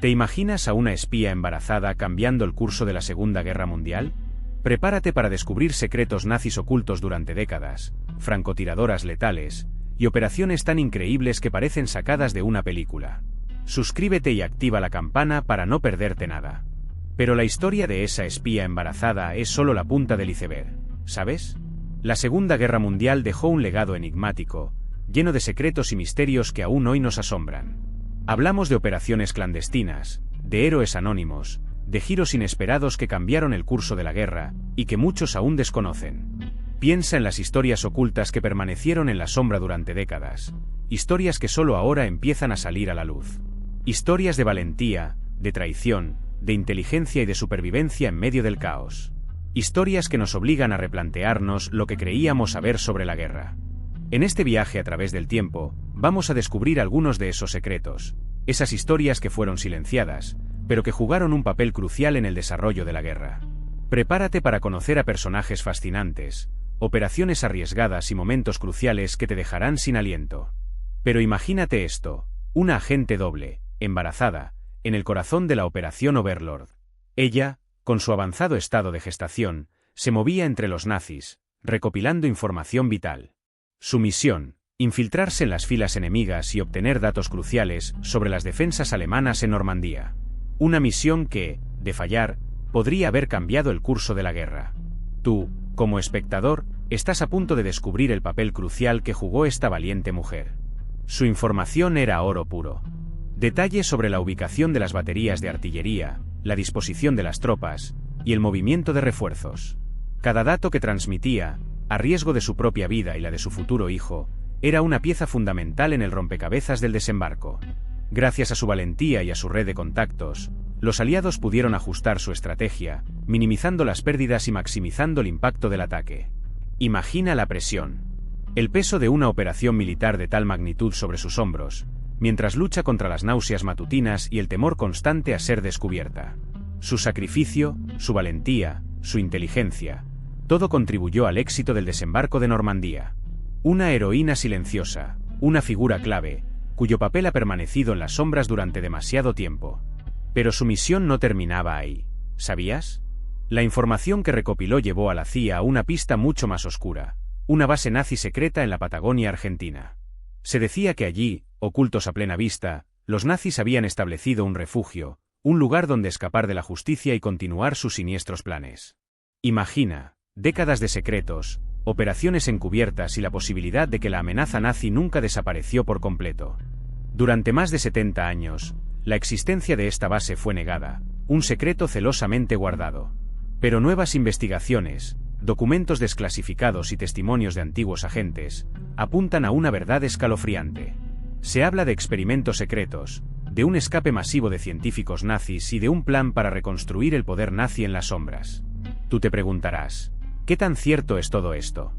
¿Te imaginas a una espía embarazada cambiando el curso de la Segunda Guerra Mundial? Prepárate para descubrir secretos nazis ocultos durante décadas, francotiradoras letales, y operaciones tan increíbles que parecen sacadas de una película. Suscríbete y activa la campana para no perderte nada. Pero la historia de esa espía embarazada es solo la punta del iceberg, ¿sabes? La Segunda Guerra Mundial dejó un legado enigmático, lleno de secretos y misterios que aún hoy nos asombran. Hablamos de operaciones clandestinas, de héroes anónimos, de giros inesperados que cambiaron el curso de la guerra, y que muchos aún desconocen. Piensa en las historias ocultas que permanecieron en la sombra durante décadas, historias que solo ahora empiezan a salir a la luz. Historias de valentía, de traición, de inteligencia y de supervivencia en medio del caos. Historias que nos obligan a replantearnos lo que creíamos saber sobre la guerra. En este viaje a través del tiempo, vamos a descubrir algunos de esos secretos, esas historias que fueron silenciadas, pero que jugaron un papel crucial en el desarrollo de la guerra. Prepárate para conocer a personajes fascinantes, operaciones arriesgadas y momentos cruciales que te dejarán sin aliento. Pero imagínate esto, una agente doble, embarazada, en el corazón de la Operación Overlord. Ella, con su avanzado estado de gestación, se movía entre los nazis, recopilando información vital. Su misión, infiltrarse en las filas enemigas y obtener datos cruciales sobre las defensas alemanas en Normandía. Una misión que, de fallar, podría haber cambiado el curso de la guerra. Tú, como espectador, estás a punto de descubrir el papel crucial que jugó esta valiente mujer. Su información era oro puro. Detalles sobre la ubicación de las baterías de artillería, la disposición de las tropas y el movimiento de refuerzos. Cada dato que transmitía, a riesgo de su propia vida y la de su futuro hijo, era una pieza fundamental en el rompecabezas del desembarco. Gracias a su valentía y a su red de contactos, los aliados pudieron ajustar su estrategia, minimizando las pérdidas y maximizando el impacto del ataque. Imagina la presión. El peso de una operación militar de tal magnitud sobre sus hombros, mientras lucha contra las náuseas matutinas y el temor constante a ser descubierta. Su sacrificio, su valentía, su inteligencia, todo contribuyó al éxito del desembarco de Normandía. Una heroína silenciosa, una figura clave, cuyo papel ha permanecido en las sombras durante demasiado tiempo. Pero su misión no terminaba ahí, ¿sabías? La información que recopiló llevó a la CIA a una pista mucho más oscura, una base nazi secreta en la Patagonia Argentina. Se decía que allí, ocultos a plena vista, los nazis habían establecido un refugio, un lugar donde escapar de la justicia y continuar sus siniestros planes. Imagina, décadas de secretos, operaciones encubiertas y la posibilidad de que la amenaza nazi nunca desapareció por completo. Durante más de 70 años, la existencia de esta base fue negada, un secreto celosamente guardado. Pero nuevas investigaciones, documentos desclasificados y testimonios de antiguos agentes, apuntan a una verdad escalofriante. Se habla de experimentos secretos, de un escape masivo de científicos nazis y de un plan para reconstruir el poder nazi en las sombras. Tú te preguntarás, ¿qué tan cierto es todo esto?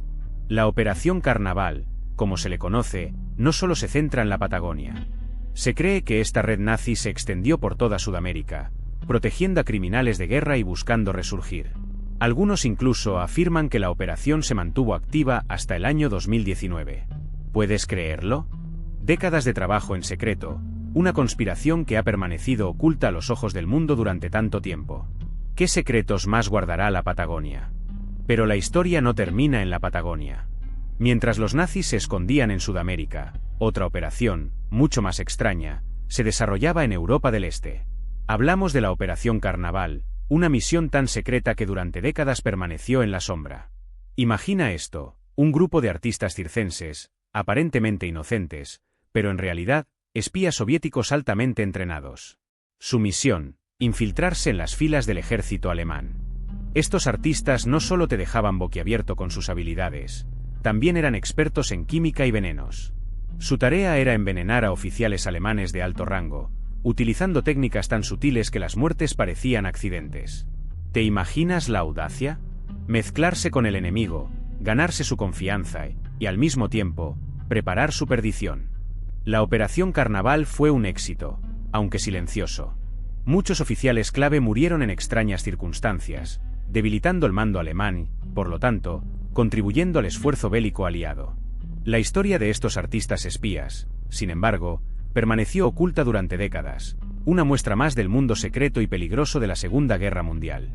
La Operación Carnaval, como se le conoce, no solo se centra en la Patagonia. Se cree que esta red nazi se extendió por toda Sudamérica, protegiendo a criminales de guerra y buscando resurgir. Algunos incluso afirman que la operación se mantuvo activa hasta el año 2019. ¿Puedes creerlo? Décadas de trabajo en secreto, una conspiración que ha permanecido oculta a los ojos del mundo durante tanto tiempo. ¿Qué secretos más guardará la Patagonia? Pero la historia no termina en la Patagonia. Mientras los nazis se escondían en Sudamérica, otra operación, mucho más extraña, se desarrollaba en Europa del Este. Hablamos de la Operación Carnaval, una misión tan secreta que durante décadas permaneció en la sombra. Imagina esto, un grupo de artistas circenses, aparentemente inocentes, pero en realidad, espías soviéticos altamente entrenados. Su misión, infiltrarse en las filas del ejército alemán. Estos artistas no solo te dejaban boquiabierto con sus habilidades, también eran expertos en química y venenos. Su tarea era envenenar a oficiales alemanes de alto rango, utilizando técnicas tan sutiles que las muertes parecían accidentes. ¿Te imaginas la audacia? Mezclarse con el enemigo, ganarse su confianza y, al mismo tiempo, preparar su perdición. La Operación Carnaval fue un éxito, aunque silencioso. Muchos oficiales clave murieron en extrañas circunstancias, debilitando el mando alemán y, por lo tanto, contribuyendo al esfuerzo bélico aliado. La historia de estos artistas espías, sin embargo, permaneció oculta durante décadas, Una muestra más del mundo secreto y peligroso de la Segunda Guerra Mundial.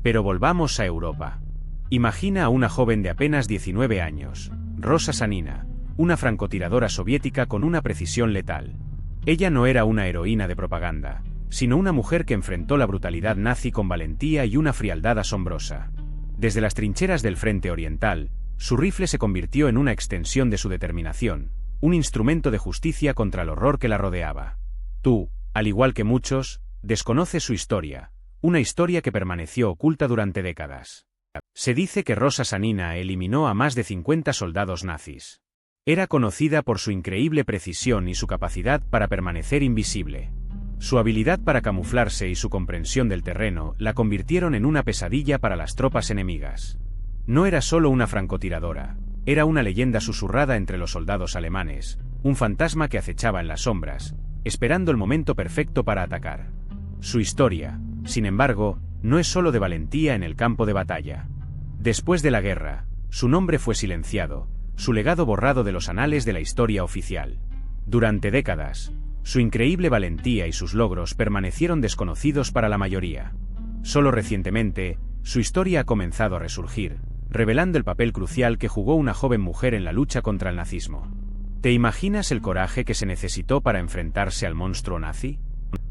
Pero volvamos a Europa. Imagina a una joven de apenas 19 años, Rosa Sanina, una francotiradora soviética con una precisión letal. Ella no era una heroína de propaganda, sino una mujer que enfrentó la brutalidad nazi con valentía y una frialdad asombrosa. Desde las trincheras del frente oriental, su rifle se convirtió en una extensión de su determinación, un instrumento de justicia contra el horror que la rodeaba. Tú, al igual que muchos, desconoces su historia, una historia que permaneció oculta durante décadas. Se dice que Rosa Sanina eliminó a más de 50 soldados nazis. Era conocida por su increíble precisión y su capacidad para permanecer invisible. Su habilidad para camuflarse y su comprensión del terreno la convirtieron en una pesadilla para las tropas enemigas. No era solo una francotiradora, era una leyenda susurrada entre los soldados alemanes, un fantasma que acechaba en las sombras, esperando el momento perfecto para atacar. Su historia, sin embargo, no es solo de valentía en el campo de batalla. Después de la guerra, su nombre fue silenciado, su legado borrado de los anales de la historia oficial. Durante décadas, su increíble valentía y sus logros permanecieron desconocidos para la mayoría. Solo recientemente, su historia ha comenzado a resurgir, revelando el papel crucial que jugó una joven mujer en la lucha contra el nazismo. ¿Te imaginas el coraje que se necesitó para enfrentarse al monstruo nazi?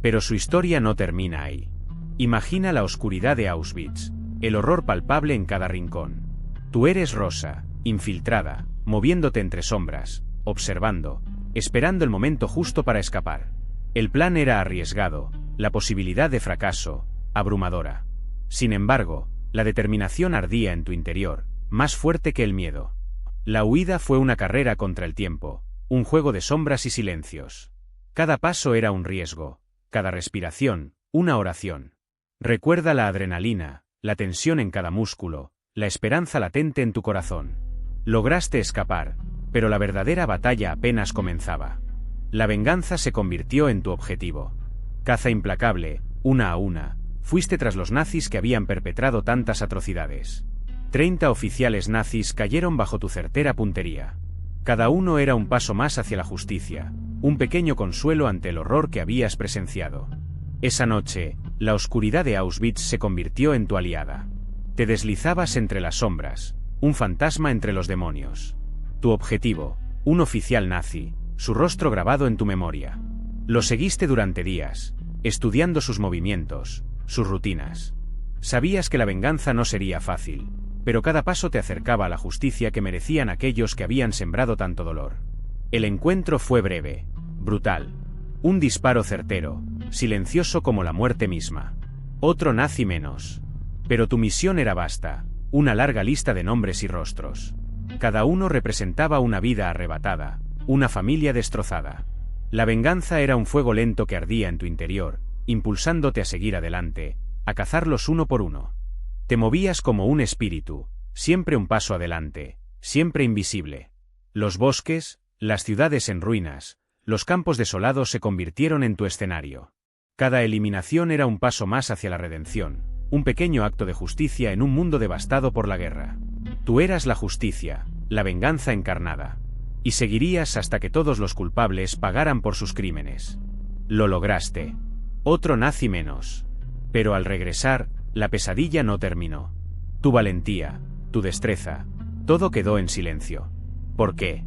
Pero su historia no termina ahí. Imagina la oscuridad de Auschwitz, el horror palpable en cada rincón. Tú eres Rosa, infiltrada, moviéndote entre sombras, observando, esperando el momento justo para escapar. El plan era arriesgado, la posibilidad de fracaso, abrumadora. Sin embargo, la determinación ardía en tu interior, más fuerte que el miedo. La huida fue una carrera contra el tiempo, un juego de sombras y silencios. Cada paso era un riesgo, cada respiración, una oración. Recuerda la adrenalina, la tensión en cada músculo, la esperanza latente en tu corazón. Lograste escapar, pero la verdadera batalla apenas comenzaba. La venganza se convirtió en tu objetivo. Caza implacable, una a una, fuiste tras los nazis que habían perpetrado tantas atrocidades. 30 oficiales nazis cayeron bajo tu certera puntería. Cada uno era un paso más hacia la justicia, un pequeño consuelo ante el horror que habías presenciado. Esa noche, la oscuridad de Auschwitz se convirtió en tu aliada. Te deslizabas entre las sombras, un fantasma entre los demonios. Tu objetivo, un oficial nazi, su rostro grabado en tu memoria. Lo seguiste durante días, estudiando sus movimientos, sus rutinas. Sabías que la venganza no sería fácil, pero cada paso te acercaba a la justicia que merecían aquellos que habían sembrado tanto dolor. El encuentro fue breve, brutal. Un disparo certero, silencioso como la muerte misma. Otro nazi menos. Pero tu misión era vasta, una larga lista de nombres y rostros. Cada uno representaba una vida arrebatada, una familia destrozada. La venganza era un fuego lento que ardía en tu interior, impulsándote a seguir adelante, a cazarlos uno por uno. Te movías como un espíritu, siempre un paso adelante, siempre invisible. Los bosques, las ciudades en ruinas, los campos desolados se convirtieron en tu escenario. Cada eliminación era un paso más hacia la redención, un pequeño acto de justicia en un mundo devastado por la guerra. Tú eras la justicia, la venganza encarnada. Y seguirías hasta que todos los culpables pagaran por sus crímenes. Lo lograste. Otro nazi menos. Pero al regresar, la pesadilla no terminó. Tu valentía, tu destreza, todo quedó en silencio. ¿Por qué?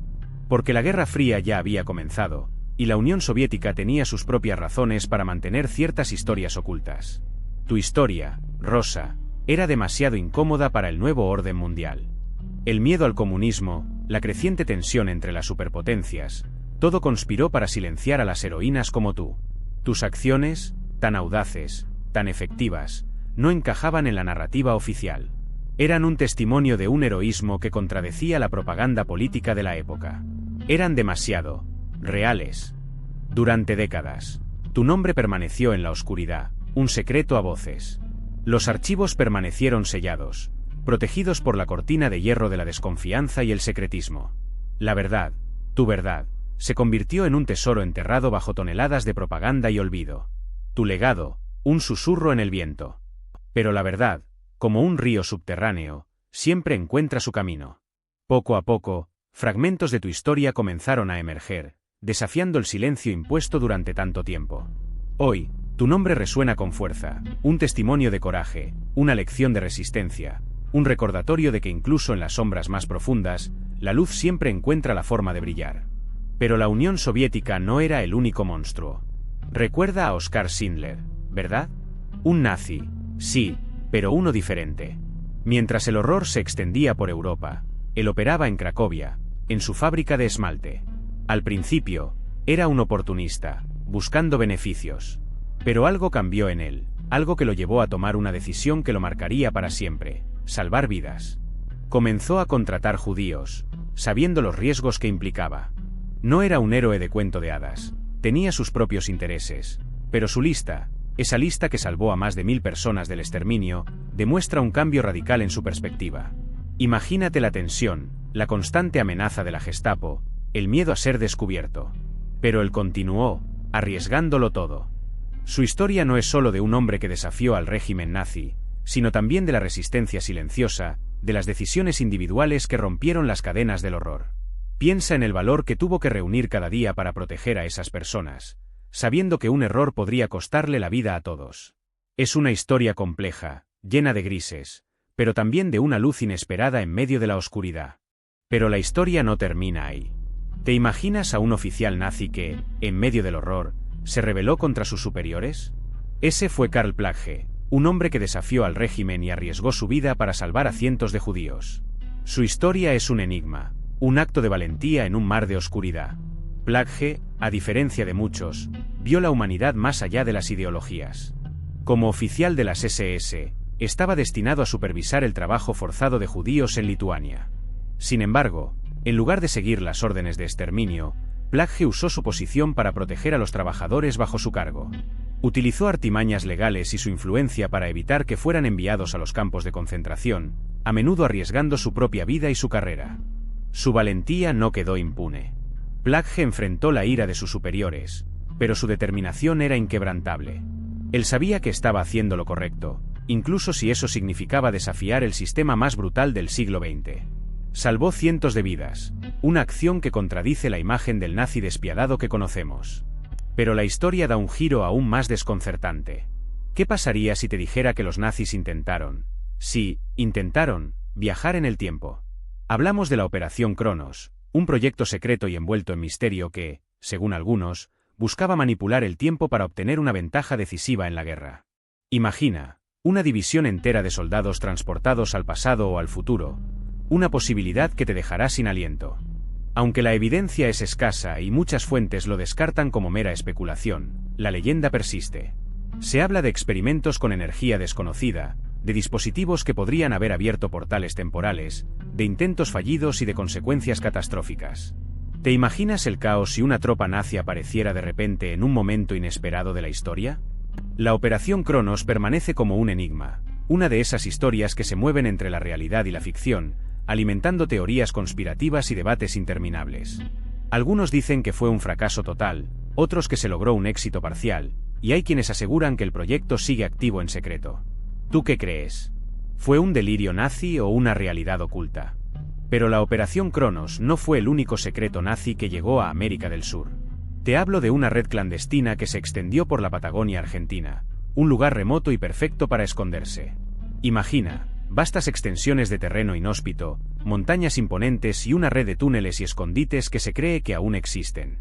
Porque la Guerra Fría ya había comenzado, y la Unión Soviética tenía sus propias razones para mantener ciertas historias ocultas. Tu historia, Rosa, era demasiado incómoda para el nuevo orden mundial. El miedo al comunismo, la creciente tensión entre las superpotencias, todo conspiró para silenciar a las heroínas como tú. Tus acciones, tan audaces, tan efectivas, no encajaban en la narrativa oficial. Eran un testimonio de un heroísmo que contradecía la propaganda política de la época. Eran demasiado reales. Durante décadas, tu nombre permaneció en la oscuridad, un secreto a voces. Los archivos permanecieron sellados, protegidos por la cortina de hierro de la desconfianza y el secretismo. La verdad, tu verdad, se convirtió en un tesoro enterrado bajo toneladas de propaganda y olvido. Tu legado, un susurro en el viento. Pero la verdad, como un río subterráneo, siempre encuentra su camino. Poco a poco, fragmentos de tu historia comenzaron a emerger, desafiando el silencio impuesto durante tanto tiempo. Hoy, tu nombre resuena con fuerza, un testimonio de coraje, una lección de resistencia, un recordatorio de que incluso en las sombras más profundas, la luz siempre encuentra la forma de brillar. Pero la Unión Soviética no era el único monstruo. Recuerda a Oskar Schindler, ¿verdad? Un nazi, sí, pero uno diferente. Mientras el horror se extendía por Europa, él operaba en Cracovia, en su fábrica de esmalte. Al principio, era un oportunista, buscando beneficios. Pero algo cambió en él, algo que lo llevó a tomar una decisión que lo marcaría para siempre: salvar vidas. Comenzó a contratar judíos, sabiendo los riesgos que implicaba. No era un héroe de cuento de hadas, tenía sus propios intereses, pero su lista, esa lista que salvó a más de 1000 personas del exterminio, demuestra un cambio radical en su perspectiva. Imagínate la tensión, la constante amenaza de la Gestapo, el miedo a ser descubierto. Pero él continuó, arriesgándolo todo. Su historia no es solo de un hombre que desafió al régimen nazi, sino también de la resistencia silenciosa, de las decisiones individuales que rompieron las cadenas del horror. Piensa en el valor que tuvo que reunir cada día para proteger a esas personas, sabiendo que un error podría costarle la vida a todos. Es una historia compleja, llena de grises, pero también de una luz inesperada en medio de la oscuridad. Pero la historia no termina ahí. ¿Te imaginas a un oficial nazi que, en medio del horror, se rebeló contra sus superiores? Ese fue Karl Plagge, un hombre que desafió al régimen y arriesgó su vida para salvar a cientos de judíos. Su historia es un enigma, un acto de valentía en un mar de oscuridad. Plagge, a diferencia de muchos, vio la humanidad más allá de las ideologías. Como oficial de las SS, estaba destinado a supervisar el trabajo forzado de judíos en Lituania. Sin embargo, en lugar de seguir las órdenes de exterminio, Plagge usó su posición para proteger a los trabajadores bajo su cargo. Utilizó artimañas legales y su influencia para evitar que fueran enviados a los campos de concentración, a menudo arriesgando su propia vida y su carrera. Su valentía no quedó impune. Plagge enfrentó la ira de sus superiores, pero su determinación era inquebrantable. Él sabía que estaba haciendo lo correcto, incluso si eso significaba desafiar el sistema más brutal del siglo XX. Salvó cientos de vidas, una acción que contradice la imagen del nazi despiadado que conocemos. Pero la historia da un giro aún más desconcertante. ¿Qué pasaría si te dijera que los nazis intentaron, viajar en el tiempo? Hablamos de la Operación Cronos, un proyecto secreto y envuelto en misterio que, según algunos, buscaba manipular el tiempo para obtener una ventaja decisiva en la guerra. Imagina, una división entera de soldados transportados al pasado o al futuro, una posibilidad que te dejará sin aliento. Aunque la evidencia es escasa y muchas fuentes lo descartan como mera especulación, la leyenda persiste. Se habla de experimentos con energía desconocida, de dispositivos que podrían haber abierto portales temporales, de intentos fallidos y de consecuencias catastróficas. ¿Te imaginas el caos si una tropa nazi apareciera de repente en un momento inesperado de la historia? La Operación Cronos permanece como un enigma, una de esas historias que se mueven entre la realidad y la ficción, alimentando teorías conspirativas y debates interminables. Algunos dicen que fue un fracaso total, otros que se logró un éxito parcial, y hay quienes aseguran que el proyecto sigue activo en secreto. ¿Tú qué crees? ¿Fue un delirio nazi o una realidad oculta? Pero la Operación Cronos no fue el único secreto nazi que llegó a América del Sur. Te hablo de una red clandestina que se extendió por la Patagonia Argentina, un lugar remoto y perfecto para esconderse. Imagina, vastas extensiones de terreno inhóspito, montañas imponentes y una red de túneles y escondites que se cree que aún existen.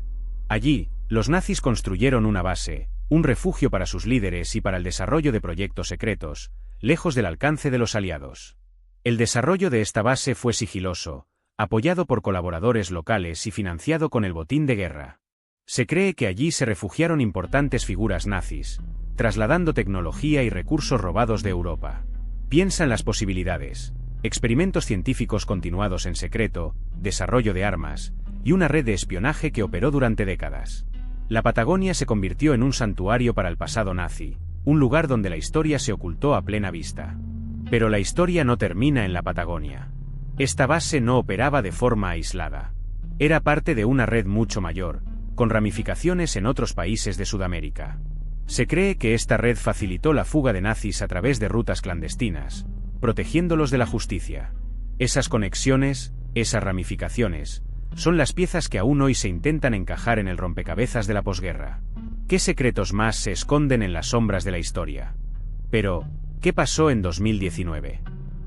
Allí, los nazis construyeron una base, un refugio para sus líderes y para el desarrollo de proyectos secretos, lejos del alcance de los aliados. El desarrollo de esta base fue sigiloso, apoyado por colaboradores locales y financiado con el botín de guerra. Se cree que allí se refugiaron importantes figuras nazis, trasladando tecnología y recursos robados de Europa. Piensa en las posibilidades: experimentos científicos continuados en secreto, desarrollo de armas, y una red de espionaje que operó durante décadas. La Patagonia se convirtió en un santuario para el pasado nazi, un lugar donde la historia se ocultó a plena vista. Pero la historia no termina en la Patagonia. Esta base no operaba de forma aislada. Era parte de una red mucho mayor, con ramificaciones en otros países de Sudamérica. Se cree que esta red facilitó la fuga de nazis a través de rutas clandestinas, protegiéndolos de la justicia. Esas conexiones, esas ramificaciones, son las piezas que aún hoy se intentan encajar en el rompecabezas de la posguerra. ¿Qué secretos más se esconden en las sombras de la historia? Pero, ¿qué pasó en 2019?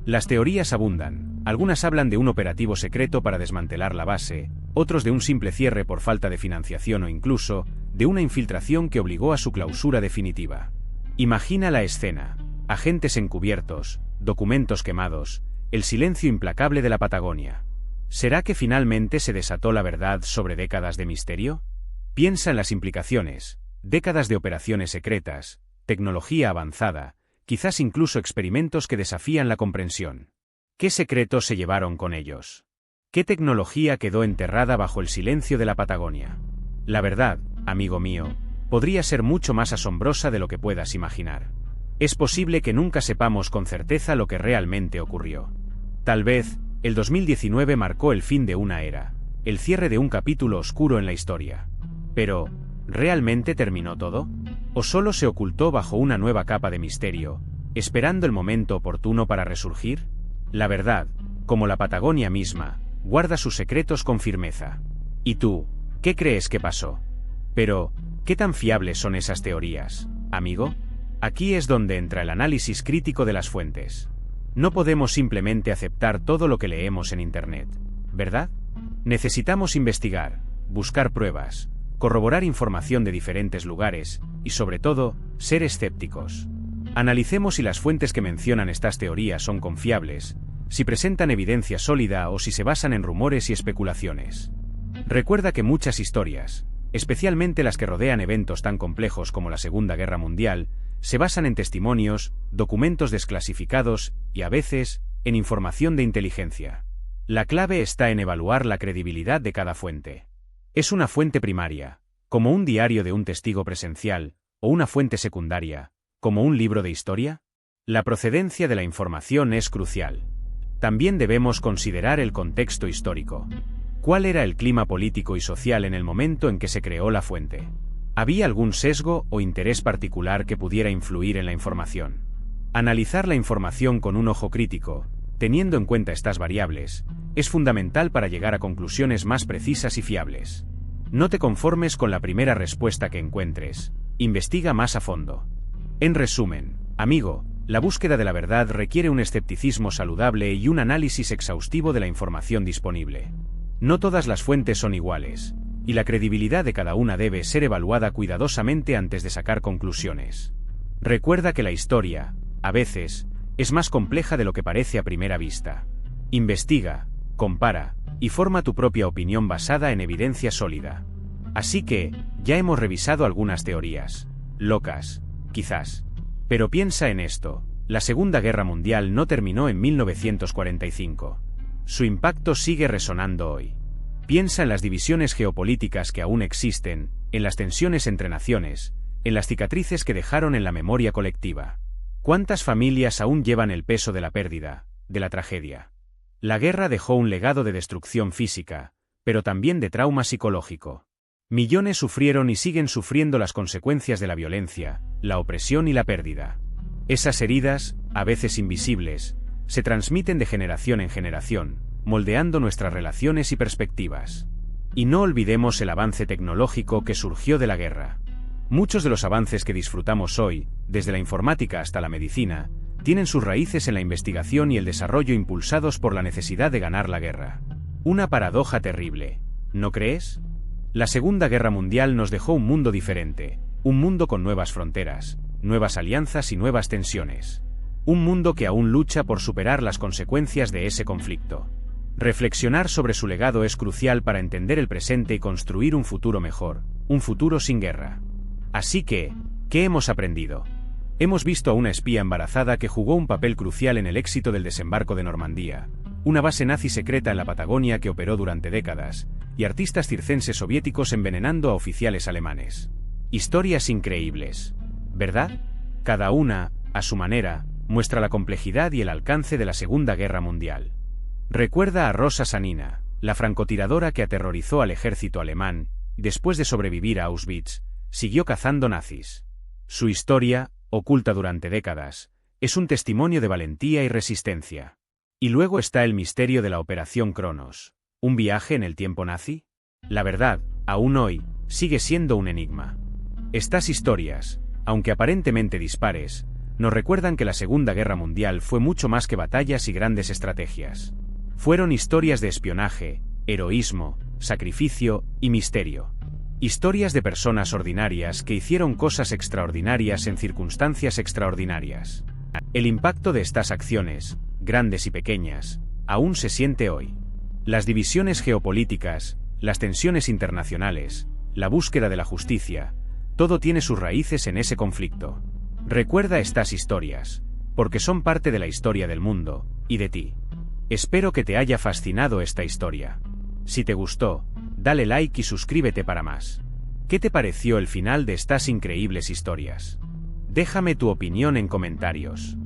Las teorías abundan. Algunas hablan de un operativo secreto para desmantelar la base, otros de un simple cierre por falta de financiación o incluso de una infiltración que obligó a su clausura definitiva. Imagina la escena: agentes encubiertos, documentos quemados, el silencio implacable de la Patagonia. ¿Será que finalmente se desató la verdad sobre décadas de misterio? Piensa en las implicaciones: décadas de operaciones secretas, tecnología avanzada, quizás incluso experimentos que desafían la comprensión. ¿Qué secretos se llevaron con ellos? ¿Qué tecnología quedó enterrada bajo el silencio de la Patagonia? La verdad, amigo mío, podría ser mucho más asombrosa de lo que puedas imaginar. Es posible que nunca sepamos con certeza lo que realmente ocurrió. Tal vez, el 2019 marcó el fin de una era, el cierre de un capítulo oscuro en la historia. Pero, ¿realmente terminó todo? ¿O solo se ocultó bajo una nueva capa de misterio, esperando el momento oportuno para resurgir? La verdad, como la Patagonia misma, guarda sus secretos con firmeza. ¿Y tú, qué crees que pasó? Pero, ¿qué tan fiables son esas teorías, amigo? Aquí es donde entra el análisis crítico de las fuentes. No podemos simplemente aceptar todo lo que leemos en Internet, ¿verdad? Necesitamos investigar, buscar pruebas, corroborar información de diferentes lugares y, sobre todo, ser escépticos. Analicemos si las fuentes que mencionan estas teorías son confiables, si presentan evidencia sólida o si se basan en rumores y especulaciones. Recuerda que muchas historias, especialmente las que rodean eventos tan complejos como la Segunda Guerra Mundial, se basan en testimonios, documentos desclasificados y, a veces, en información de inteligencia. La clave está en evaluar la credibilidad de cada fuente. ¿Es una fuente primaria, como un diario de un testigo presencial, o una fuente secundaria, como un libro de historia? La procedencia de la información es crucial. También debemos considerar el contexto histórico. ¿Cuál era el clima político y social en el momento en que se creó la fuente? ¿Había algún sesgo o interés particular que pudiera influir en la información? Analizar la información con un ojo crítico, teniendo en cuenta estas variables, es fundamental para llegar a conclusiones más precisas y fiables. No te conformes con la primera respuesta que encuentres, investiga más a fondo. En resumen, amigo, la búsqueda de la verdad requiere un escepticismo saludable y un análisis exhaustivo de la información disponible. No todas las fuentes son iguales, y la credibilidad de cada una debe ser evaluada cuidadosamente antes de sacar conclusiones. Recuerda que la historia, a veces, es más compleja de lo que parece a primera vista. Investiga, compara, y forma tu propia opinión basada en evidencia sólida. Así que, ya hemos revisado algunas teorías, locas, quizás. Pero piensa en esto: la Segunda Guerra Mundial no terminó en 1945. Su impacto sigue resonando hoy. Piensa en las divisiones geopolíticas que aún existen, en las tensiones entre naciones, en las cicatrices que dejaron en la memoria colectiva. ¿Cuántas familias aún llevan el peso de la pérdida, de la tragedia? La guerra dejó un legado de destrucción física, pero también de trauma psicológico. Millones sufrieron y siguen sufriendo las consecuencias de la violencia, la opresión y la pérdida. Esas heridas, a veces invisibles, se transmiten de generación en generación, moldeando nuestras relaciones y perspectivas. Y no olvidemos el avance tecnológico que surgió de la guerra. Muchos de los avances que disfrutamos hoy, desde la informática hasta la medicina, tienen sus raíces en la investigación y el desarrollo impulsados por la necesidad de ganar la guerra. Una paradoja terrible, ¿no crees? La Segunda Guerra Mundial nos dejó un mundo diferente, un mundo con nuevas fronteras, nuevas alianzas y nuevas tensiones. Un mundo que aún lucha por superar las consecuencias de ese conflicto. Reflexionar sobre su legado es crucial para entender el presente y construir un futuro mejor, un futuro sin guerra. Así que, ¿qué hemos aprendido? Hemos visto a una espía embarazada que jugó un papel crucial en el éxito del desembarco de Normandía, una base nazi secreta en la Patagonia que operó durante décadas, y artistas circenses soviéticos envenenando a oficiales alemanes. Historias increíbles, ¿verdad? Cada una, a su manera, muestra la complejidad y el alcance de la Segunda Guerra Mundial. Recuerda a Rosa Sanina, la francotiradora que aterrorizó al ejército alemán, y después de sobrevivir a Auschwitz, siguió cazando nazis. Su historia, oculta durante décadas, es un testimonio de valentía y resistencia. Y luego está el misterio de la Operación Cronos, ¿un viaje en el tiempo nazi? La verdad, aún hoy, sigue siendo un enigma. Estas historias, aunque aparentemente dispares, nos recuerdan que la Segunda Guerra Mundial fue mucho más que batallas y grandes estrategias. Fueron historias de espionaje, heroísmo, sacrificio y misterio. Historias de personas ordinarias que hicieron cosas extraordinarias en circunstancias extraordinarias. El impacto de estas acciones, grandes y pequeñas, aún se siente hoy. Las divisiones geopolíticas, las tensiones internacionales, la búsqueda de la justicia, todo tiene sus raíces en ese conflicto. Recuerda estas historias, porque son parte de la historia del mundo, y de ti. Espero que te haya fascinado esta historia. Si te gustó, dale like y suscríbete para más. ¿Qué te pareció el final de estas increíbles historias? Déjame tu opinión en comentarios.